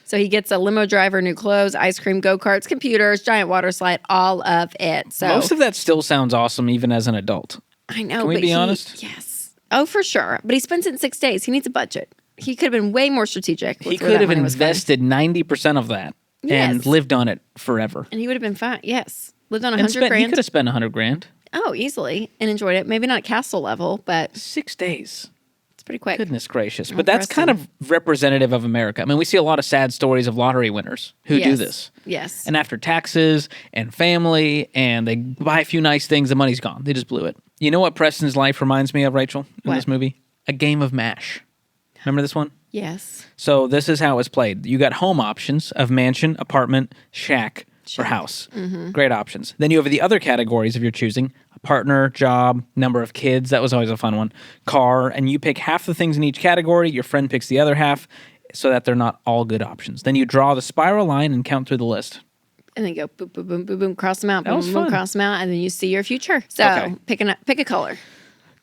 Speaker 1: So he gets a limo driver, new clothes, ice cream, go-karts, computers, giant water slide, all of it. So
Speaker 2: Most of that still sounds awesome, even as an adult.
Speaker 1: I know.
Speaker 2: Can we be honest?
Speaker 1: Yes. Oh, for sure. But he spends it in 6 days. He needs a budget. He could have been way more strategic.
Speaker 2: He could have invested 90% of that and
Speaker 1: Yes.
Speaker 2: lived on it forever.
Speaker 1: And he would have been fine. Yes. Lived on
Speaker 2: And
Speaker 1: 100
Speaker 2: he
Speaker 1: grand.
Speaker 2: could have spent 100 grand.
Speaker 1: Oh, easily. And enjoyed it. Maybe not castle level, but
Speaker 2: 6 days.
Speaker 1: it's pretty quick.
Speaker 2: Goodness gracious. But that's kind of representative of America. I mean, we see a lot of sad stories of lottery winners who do
Speaker 1: Yes.
Speaker 2: this.
Speaker 1: Yes.
Speaker 2: And after taxes and family and they buy a few nice things, the money's gone. They just blew it. You know what Preston's life reminds me of, Rachel, in
Speaker 1: What?
Speaker 2: this movie? A game of MASH. Remember this one?
Speaker 1: Yes.
Speaker 2: So this is how it was played. You got home options of mansion, apartment, shack, or house. Great options. Then you have the other categories of your choosing: a partner, job, number of kids. That was always a fun one. Car, and you pick half the things in each category. Your friend picks the other half, so that they're not all good options. Then you draw the spiral line and count through the list.
Speaker 1: And then go boom, boom, boom, boom, boom, cross them out,
Speaker 2: That
Speaker 1: boom,
Speaker 2: was
Speaker 1: boom, boom,
Speaker 2: fun.
Speaker 1: cross them out, and then you see your future. So
Speaker 2: Okay.
Speaker 1: pick a color.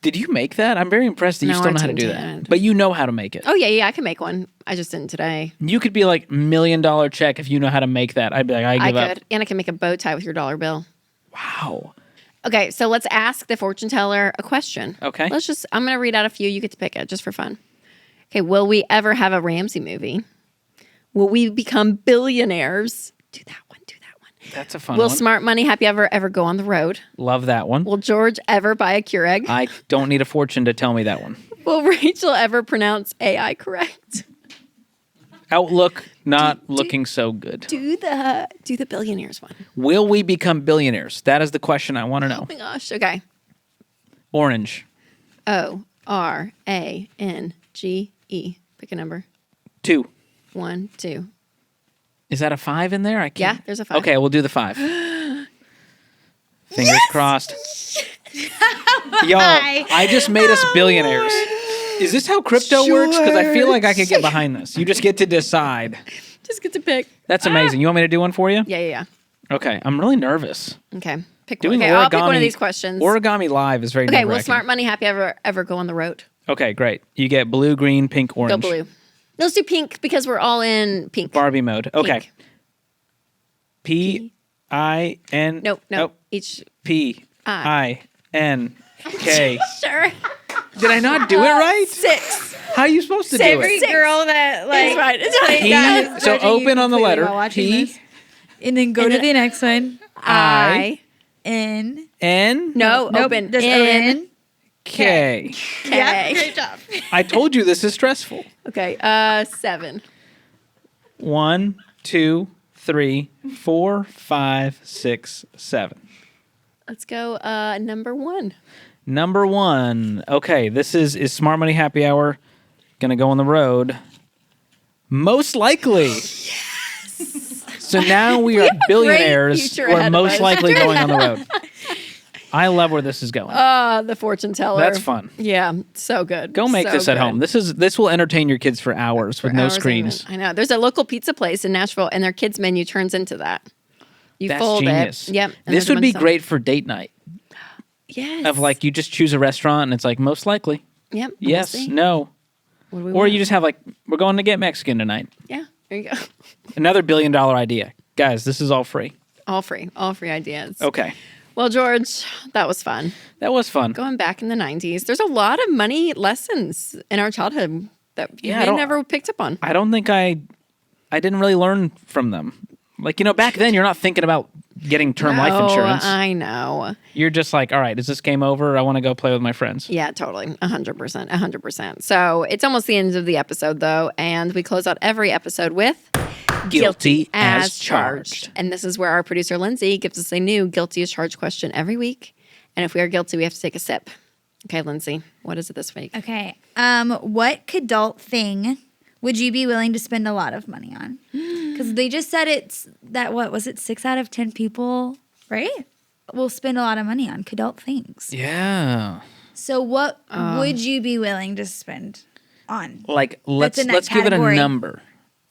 Speaker 2: Did you make that? I'm very impressed that you
Speaker 1: No,
Speaker 2: still
Speaker 1: our
Speaker 2: know how to
Speaker 1: team
Speaker 2: do that.
Speaker 1: didn't.
Speaker 2: But you know how to make it.
Speaker 1: Oh, yeah, I can make one. I just didn't today.
Speaker 2: You could be like $1 million check if you know how to make that. I'd be like, I give
Speaker 1: I
Speaker 2: up.
Speaker 1: could. And I can make a bow tie with your dollar bill.
Speaker 2: Wow.
Speaker 1: Okay, so let's ask the fortune teller a question.
Speaker 2: Okay.
Speaker 1: I'm going to read out a few. You get to pick it just for fun. Okay, will we ever have a Ramsey movie? Will we become billionaires? Do that one.
Speaker 2: That's a fun
Speaker 1: Will
Speaker 2: one.
Speaker 1: Smart Money Happy ever go on the road?
Speaker 2: Love that one.
Speaker 1: Will George ever buy a Keurig?
Speaker 2: I don't need a fortune to tell me that one.
Speaker 1: Will Rachel ever pronounce AI correct?
Speaker 2: Outlook not looking so good.
Speaker 1: Do the billionaires one.
Speaker 2: Will we become billionaires? That is the question I want to know.
Speaker 1: Oh my gosh. Okay.
Speaker 2: Orange.
Speaker 1: ORANGE. Pick a number.
Speaker 2: 2.
Speaker 1: 1, 2.
Speaker 2: Is that a 5 in there? I can't.
Speaker 1: Yeah, there's a 5.
Speaker 2: Okay, we'll do the 5. Fingers crossed. Y'all, I just made us billionaires. Is this how crypto works? Because I feel like I could get behind this. You just get to decide.
Speaker 1: Just get to pick.
Speaker 2: That's amazing. You want me to do one for you?
Speaker 1: Yeah.
Speaker 2: Okay, I'm really nervous.
Speaker 1: Okay. Pick
Speaker 2: Doing
Speaker 1: one. Okay, I'll pick one of these questions.
Speaker 2: Origami live is very
Speaker 1: Okay, will
Speaker 2: nerve-wracking.
Speaker 1: Smart Money Happy ever go on the road?
Speaker 2: Okay, great. You get blue, green, pink, orange.
Speaker 1: Go blue. Let's do pink because we're all in pink.
Speaker 2: Barbie mode. Okay.
Speaker 1: Pink.
Speaker 2: P-I-N.
Speaker 1: Nope. Each.
Speaker 2: P-I-N-K.
Speaker 1: Sure.
Speaker 2: Did I not do it right?
Speaker 1: 6.
Speaker 2: How are you supposed to do
Speaker 3: Every
Speaker 2: it?
Speaker 3: girl that
Speaker 1: It's right. It's right.
Speaker 2: P,
Speaker 3: that
Speaker 2: so
Speaker 3: judging you
Speaker 2: open on the
Speaker 3: completely
Speaker 2: letter.
Speaker 3: while watching
Speaker 2: P,
Speaker 3: this. And then go
Speaker 1: And
Speaker 3: to
Speaker 1: then-
Speaker 3: the next one.
Speaker 2: I,
Speaker 3: N.
Speaker 2: N,
Speaker 1: No,
Speaker 3: Nope,
Speaker 1: open.
Speaker 3: just
Speaker 1: N.
Speaker 2: K.
Speaker 3: Yeah,
Speaker 1: K.
Speaker 3: great job.
Speaker 2: I told you this is stressful.
Speaker 1: Okay. 7.
Speaker 2: 1, 2, 3, 4, 5, 6, 7.
Speaker 1: Let's go. Number 1.
Speaker 2: Number 1. Okay, this is Smart Money Happy Hour. Gonna go on the road. Most likely. Yes. So now we are
Speaker 1: have a great
Speaker 2: billionaires
Speaker 1: future
Speaker 2: who are
Speaker 1: ahead of
Speaker 2: most
Speaker 1: us.
Speaker 2: likely going on the road. I love where this is going.
Speaker 1: The fortune teller.
Speaker 2: That's fun.
Speaker 1: Yeah, so good.
Speaker 2: Go make
Speaker 1: So
Speaker 2: this at
Speaker 1: good.
Speaker 2: home. This will entertain your kids for hours with no
Speaker 1: Hours
Speaker 2: screens.
Speaker 1: even. I know. There's a local pizza place in Nashville, and their kids' menu turns into that. You
Speaker 2: That's
Speaker 1: fold
Speaker 2: genius.
Speaker 1: it. Yep. and
Speaker 2: This
Speaker 1: there's a
Speaker 2: would be
Speaker 1: bunch of-
Speaker 2: great for date night.
Speaker 1: Yes.
Speaker 2: Of like you just choose a restaurant and it's like most likely.
Speaker 1: Yep.
Speaker 2: Yes,
Speaker 1: We'll see.
Speaker 2: no.
Speaker 1: What do we
Speaker 2: Or
Speaker 1: want?
Speaker 2: you just have like we're going to get Mexican tonight.
Speaker 1: Yeah. There you go.
Speaker 2: Another $1 billion idea. Guys, this is all free.
Speaker 1: All free. All free ideas.
Speaker 2: Okay.
Speaker 1: Well, George, that was fun.
Speaker 2: That was fun.
Speaker 1: Going back in the 90s, there's a lot of money lessons in our childhood that
Speaker 2: Yeah, I
Speaker 1: we
Speaker 2: don't-
Speaker 1: never picked up on.
Speaker 2: I don't think I I didn't really learn from them. Like, back then you're not thinking about getting term life insurance.
Speaker 1: I know.
Speaker 2: You're just like, all right, is this game over? I want to go play with my friends.
Speaker 1: Yeah, totally. 100%. So it's almost the end of the episode, though, and we close out every episode with
Speaker 2: Guilty as charged.
Speaker 1: And this is where our producer, Lindsay, gives us a new guilty as charged question every week. And if we are guilty, we have to take a sip. Okay, Lindsay, what is it this week?
Speaker 3: Okay. What kidult thing would you be willing to spend a lot of money on? Because they just said what was it, 6 out of 10 people, right? Will spend a lot of money on kidult things.
Speaker 2: Yeah.
Speaker 3: So what would you be willing to spend on?
Speaker 2: Like, let's
Speaker 3: in that
Speaker 2: give it a
Speaker 3: category.
Speaker 2: number.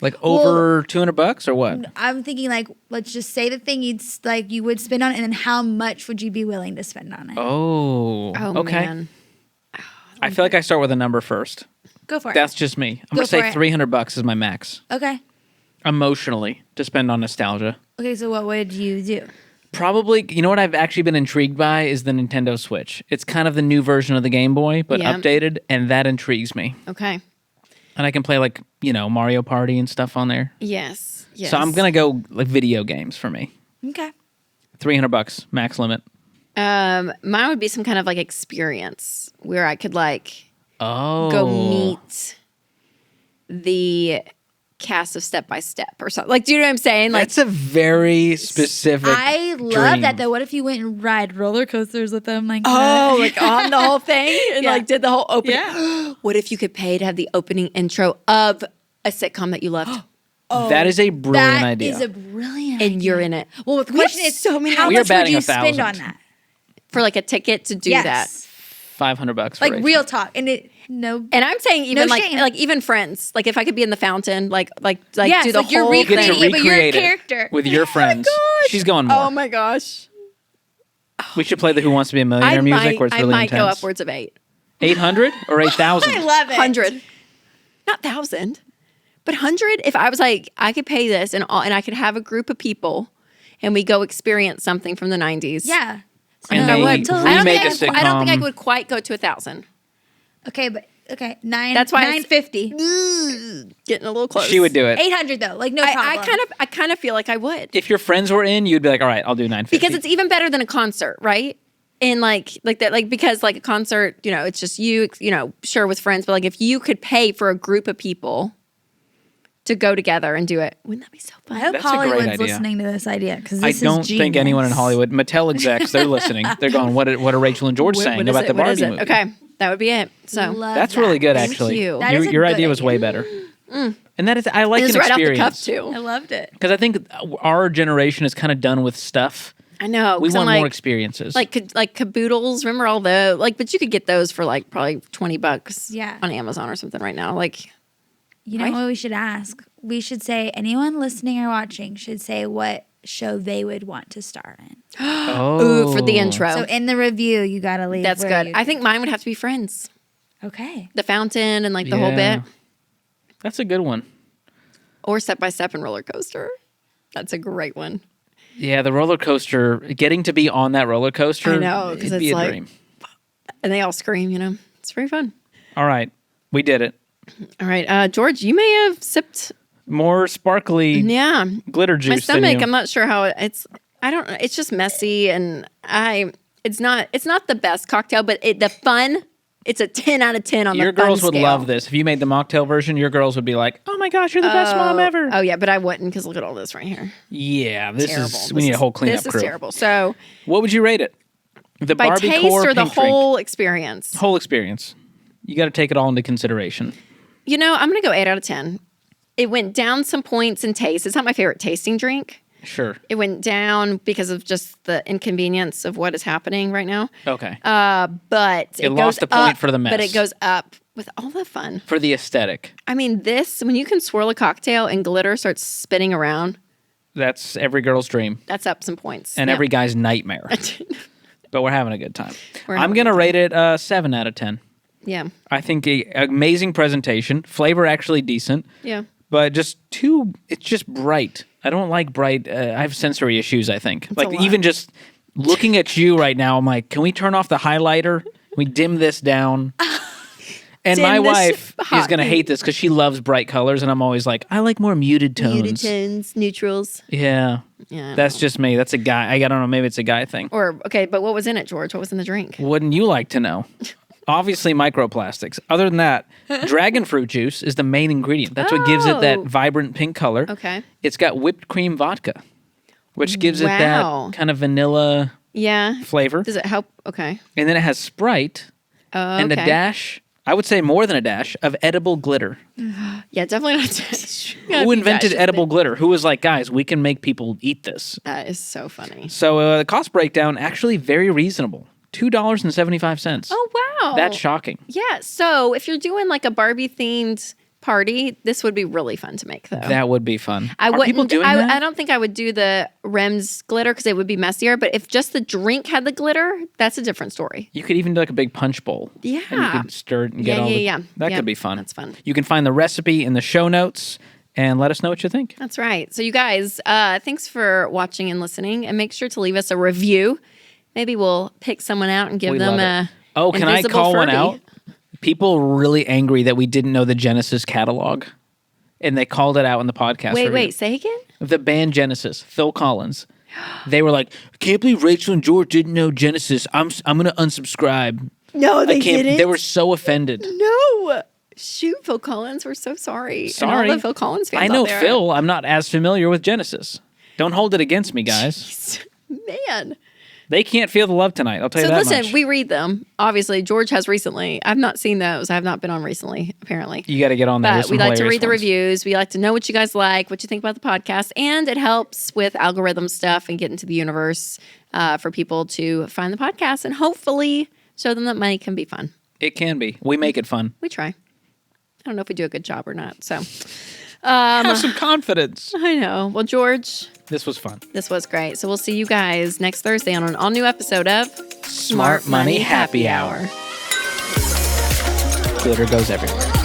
Speaker 2: Like over $200 or what?
Speaker 3: I'm thinking like, let's just say the thing you would spend on it, and then how much would you be willing to spend on it?
Speaker 2: Oh, okay.
Speaker 1: Man.
Speaker 2: I feel like I start with a number first.
Speaker 3: Go for it.
Speaker 2: That's just me. I'm
Speaker 3: Go
Speaker 2: going to say
Speaker 3: for it.
Speaker 2: $300 is my max.
Speaker 3: Okay.
Speaker 2: Emotionally, to spend on nostalgia.
Speaker 3: Okay, so what would you do?
Speaker 2: Probably, what I've actually been intrigued by is the Nintendo Switch. It's kind of the new version of the Game Boy, but
Speaker 1: Yeah.
Speaker 2: updated, and that intrigues me.
Speaker 1: Okay.
Speaker 2: And I can play like, Mario Party and stuff on there.
Speaker 1: Yes.
Speaker 2: So I'm going to go like video games for me.
Speaker 3: Okay.
Speaker 2: $300 max limit.
Speaker 1: Mine would be some kind of like experience where I could
Speaker 2: Oh.
Speaker 1: go meet the cast of Step by Step or something. Like, do you know what I'm saying? Like,
Speaker 2: That's a very specific
Speaker 3: I love
Speaker 2: dream.
Speaker 3: that though. What if you went and ride roller coasters with them? Like,
Speaker 1: like on the whole thing and
Speaker 3: Yeah.
Speaker 1: like did the whole opening.
Speaker 3: Yeah.
Speaker 1: What if you could pay to have the opening intro of a sitcom that you loved
Speaker 2: That is a brilliant idea.
Speaker 3: That is a brilliant
Speaker 1: and you're in it? Well, the question is so many
Speaker 3: how
Speaker 2: We are
Speaker 3: much would
Speaker 2: batting
Speaker 3: you
Speaker 2: 1,000.
Speaker 3: spend on that?
Speaker 1: for like a ticket to do that.
Speaker 2: $500 for
Speaker 3: Like
Speaker 2: Rachel.
Speaker 3: real talk. And it no
Speaker 1: And I'm saying even
Speaker 3: No
Speaker 1: like
Speaker 3: shame.
Speaker 1: like even Friends. Like if I could be in the fountain, like
Speaker 3: Yes,
Speaker 1: do the
Speaker 3: like you're
Speaker 1: whole
Speaker 2: You get to
Speaker 3: recreating it, but you're a
Speaker 2: recreate it
Speaker 3: character.
Speaker 2: with your friends. She's going more.
Speaker 1: Oh my gosh.
Speaker 2: We should play the Who Wants to Be a Millionaire music where it's really
Speaker 1: I might
Speaker 2: intense.
Speaker 1: go upwards of
Speaker 2: 800 or 8,000?
Speaker 3: I love it.
Speaker 1: 100. Not 1,000. But 100 if I was like I could pay this and I could have a group of people and we go experience something from the 90s.
Speaker 3: Yeah.
Speaker 2: And
Speaker 1: I
Speaker 2: they
Speaker 1: would.
Speaker 2: remake a
Speaker 1: I don't think I
Speaker 2: sitcom.
Speaker 1: would quite go to 1,000.
Speaker 3: Okay, but okay,
Speaker 1: That's why it's-
Speaker 3: 950.
Speaker 1: Getting a little close.
Speaker 2: She would do it.
Speaker 3: 800 though, like no problem.
Speaker 1: I kind of feel like I would.
Speaker 2: If your friends were in, you'd be like, all right, I'll do 950.
Speaker 1: Because it's even better than a concert, right? And like that, like because like a concert, it's just you, sure with friends, but like if you could pay for a group of people to go together and do it, wouldn't that be so
Speaker 3: I
Speaker 1: fun?
Speaker 3: hope
Speaker 2: That's a great
Speaker 3: Hollywood's
Speaker 2: idea.
Speaker 3: listening to this idea because
Speaker 2: I don't think anyone in Hollywood, Mattel execs, they're listening. They're going, what are Rachel and George saying
Speaker 1: What is
Speaker 2: about
Speaker 1: it?
Speaker 2: the
Speaker 1: What is
Speaker 2: Barbie
Speaker 1: it?
Speaker 2: movie?
Speaker 1: Okay, that would be it. So
Speaker 2: That's really good,
Speaker 1: Thank
Speaker 2: actually.
Speaker 1: you.
Speaker 3: That is a
Speaker 2: Your
Speaker 3: good
Speaker 2: idea was
Speaker 3: idea.
Speaker 2: way better. And that is, I like
Speaker 1: it's
Speaker 2: an
Speaker 1: right off the cuff
Speaker 2: experience.
Speaker 1: too.
Speaker 3: I loved it.
Speaker 2: Because I think our generation is kind of done with stuff.
Speaker 1: I know.
Speaker 2: We
Speaker 1: 'cause I'm
Speaker 2: want more
Speaker 1: like,
Speaker 2: experiences.
Speaker 1: like caboodles. Remember all the but you could get those for like probably $20.
Speaker 3: Yeah.
Speaker 1: on Amazon or something right now. Like
Speaker 3: You know
Speaker 1: Right?
Speaker 3: what we should ask? We should say anyone listening or watching should say what show they would want to star in.
Speaker 1: ooh, for the intro.
Speaker 3: So in the review, you gotta leave.
Speaker 1: That's
Speaker 3: where
Speaker 1: good.
Speaker 3: you-
Speaker 1: I think mine would have to be Friends.
Speaker 3: Okay.
Speaker 1: The fountain and like the whole
Speaker 2: Yeah.
Speaker 1: bit.
Speaker 2: That's a good one.
Speaker 1: Or Step by Step and Roller Coaster. That's a great one.
Speaker 2: Yeah, the roller coaster, getting to be on that roller coaster,
Speaker 1: I know, 'cause
Speaker 2: it'd be
Speaker 1: it's
Speaker 2: a
Speaker 1: like-
Speaker 2: dream.
Speaker 1: And they all scream, It's very fun.
Speaker 2: All right, we did it.
Speaker 1: All right. George, you may have sipped.
Speaker 2: More sparkly
Speaker 1: Yeah.
Speaker 2: glitter juice
Speaker 1: My
Speaker 2: than
Speaker 1: stomach,
Speaker 2: you.
Speaker 1: I'm not sure how it's. I don't know. It's just messy and it's not the best cocktail, but the fun, it's a 10 out of 10 on
Speaker 2: Your
Speaker 1: the fun
Speaker 2: girls would
Speaker 1: scale.
Speaker 2: love this. If you made the mocktail version, your girls would be like, "Oh my gosh, you're the best mom ever."
Speaker 1: Oh, yeah, but I wouldn't because look at all this right here.
Speaker 2: Yeah, this
Speaker 1: Terrible.
Speaker 2: is we need a whole cleanup
Speaker 1: This
Speaker 2: crew.
Speaker 1: is terrible. So
Speaker 2: What would you rate it? The
Speaker 1: by
Speaker 2: Barbiecore
Speaker 1: taste or the
Speaker 2: pink drink.
Speaker 1: whole experience?
Speaker 2: Whole experience. You got to take it all into consideration.
Speaker 1: I'm going to go 8 out of 10. It went down some points in taste. It's not my favorite tasting drink.
Speaker 2: Sure.
Speaker 1: It went down because of just the inconvenience of what is happening right now.
Speaker 2: Okay.
Speaker 1: But
Speaker 2: It
Speaker 1: goes
Speaker 2: lost a point
Speaker 1: up,
Speaker 2: for the mess.
Speaker 1: But it goes up with all the fun.
Speaker 2: For the aesthetic,
Speaker 1: I mean, when you can swirl a cocktail and glitter starts spinning around,
Speaker 2: that's every girl's dream
Speaker 1: that's up some points.
Speaker 2: and
Speaker 1: Yeah.
Speaker 2: every guy's nightmare. But we're having a good time.
Speaker 1: We're
Speaker 2: I'm
Speaker 1: having
Speaker 2: going
Speaker 1: a
Speaker 2: to
Speaker 1: good
Speaker 2: rate it 7 out of 10.
Speaker 1: Yeah.
Speaker 2: I think amazing presentation. Flavor actually decent.
Speaker 1: Yeah.
Speaker 2: But it's just bright. I don't like bright. I have sensory issues, I think.
Speaker 1: a lot.
Speaker 2: Even just looking at you right now, I'm like, can we turn off the highlighter? Can we dim this down? And my
Speaker 1: dim this
Speaker 2: wife
Speaker 1: hot
Speaker 2: is going to
Speaker 1: heat.
Speaker 2: hate this because she loves bright colors, and I'm always like, I like more muted tones.
Speaker 1: Muted tones, neutrals.
Speaker 2: Yeah.
Speaker 1: Yeah, I
Speaker 2: That's
Speaker 1: know.
Speaker 2: just me. That's a guy. I don't know. Maybe it's a guy thing.
Speaker 1: Or okay, but what was in it, George? What was in the drink?
Speaker 2: Wouldn't you like to know? Obviously, microplastics. Other than that, dragon fruit juice is the main ingredient. That's what gives it that
Speaker 1: Oh.
Speaker 2: vibrant pink color.
Speaker 1: Okay.
Speaker 2: It's got whipped cream vodka, which gives it
Speaker 1: Wow.
Speaker 2: that kind of vanilla
Speaker 1: Yeah.
Speaker 2: flavor.
Speaker 1: Does it help? Okay.
Speaker 2: And then it has Sprite
Speaker 1: Oh,
Speaker 2: and a
Speaker 1: okay.
Speaker 2: dash, I would say more than a dash, of edible glitter.
Speaker 1: Yeah, definitely not dash.
Speaker 2: Who invented edible glitter? Who was like, guys, we can make people eat this?
Speaker 1: That is so funny.
Speaker 2: So the cost breakdown, actually very reasonable. $2.75.
Speaker 1: Oh wow.
Speaker 2: That's shocking.
Speaker 1: Yeah. So if you're doing like a Barbie themed party, this would be really fun to make though.
Speaker 2: That would be fun.
Speaker 1: I
Speaker 2: Are
Speaker 1: wouldn't.
Speaker 2: people doing that?
Speaker 1: I don't think I would do the Rems glitter because it would be messier. But if just the drink had the glitter, that's a different story.
Speaker 2: You could even do like a big punch bowl.
Speaker 1: Yeah.
Speaker 2: And you could stir it and get
Speaker 1: Yeah,
Speaker 2: all
Speaker 1: yeah,
Speaker 2: the...
Speaker 1: yeah.
Speaker 2: That
Speaker 1: Yep,
Speaker 2: could be fun.
Speaker 1: that's fun.
Speaker 2: You can find the recipe in the show notes and let us know what you think.
Speaker 1: That's right. So you guys, thanks for watching and listening, and make sure to leave us a review. Maybe we'll pick someone out and give
Speaker 2: We
Speaker 1: them
Speaker 2: love
Speaker 1: a.
Speaker 2: it. Oh, can I
Speaker 1: invisible
Speaker 2: call one
Speaker 1: Furby.
Speaker 2: out? People were really angry that we didn't know the Genesis catalog. And they called it out in the podcast.
Speaker 1: Wait,
Speaker 2: review.
Speaker 1: say again?
Speaker 2: The band Genesis, Phil Collins. They were like, I can't believe Rachel and George didn't know Genesis. I'm going to unsubscribe.
Speaker 1: No,
Speaker 2: I can't. They were so offended.
Speaker 1: No. Shoot, Phil Collins. We're so sorry.
Speaker 2: Sorry.
Speaker 1: And all the Phil Collins fans
Speaker 2: I know
Speaker 1: out there.
Speaker 2: Phil. I'm not as familiar with Genesis. Don't hold it against me, guys.
Speaker 1: Man.
Speaker 2: They can't feel the love tonight. I'll tell you
Speaker 1: So
Speaker 2: that
Speaker 1: listen,
Speaker 2: much.
Speaker 1: we read them. Obviously, George has recently. I've not seen those. I have not been on recently, apparently.
Speaker 2: You got to get on there.
Speaker 1: But we like to read the reviews. We like to know what you guys like, what you think about the podcast, and it helps with algorithm stuff and get into the universe for people to find the podcast and hopefully show them that money can be fun.
Speaker 2: It can be. We make it fun.
Speaker 1: We try. I don't know if we do a good job or not. So
Speaker 2: Have some confidence.
Speaker 1: I know. Well, George,
Speaker 2: This was fun.
Speaker 1: this was great. So we'll see you guys next Thursday on an all new episode of
Speaker 2: Smart Money Happy Hour. Glitter goes everywhere.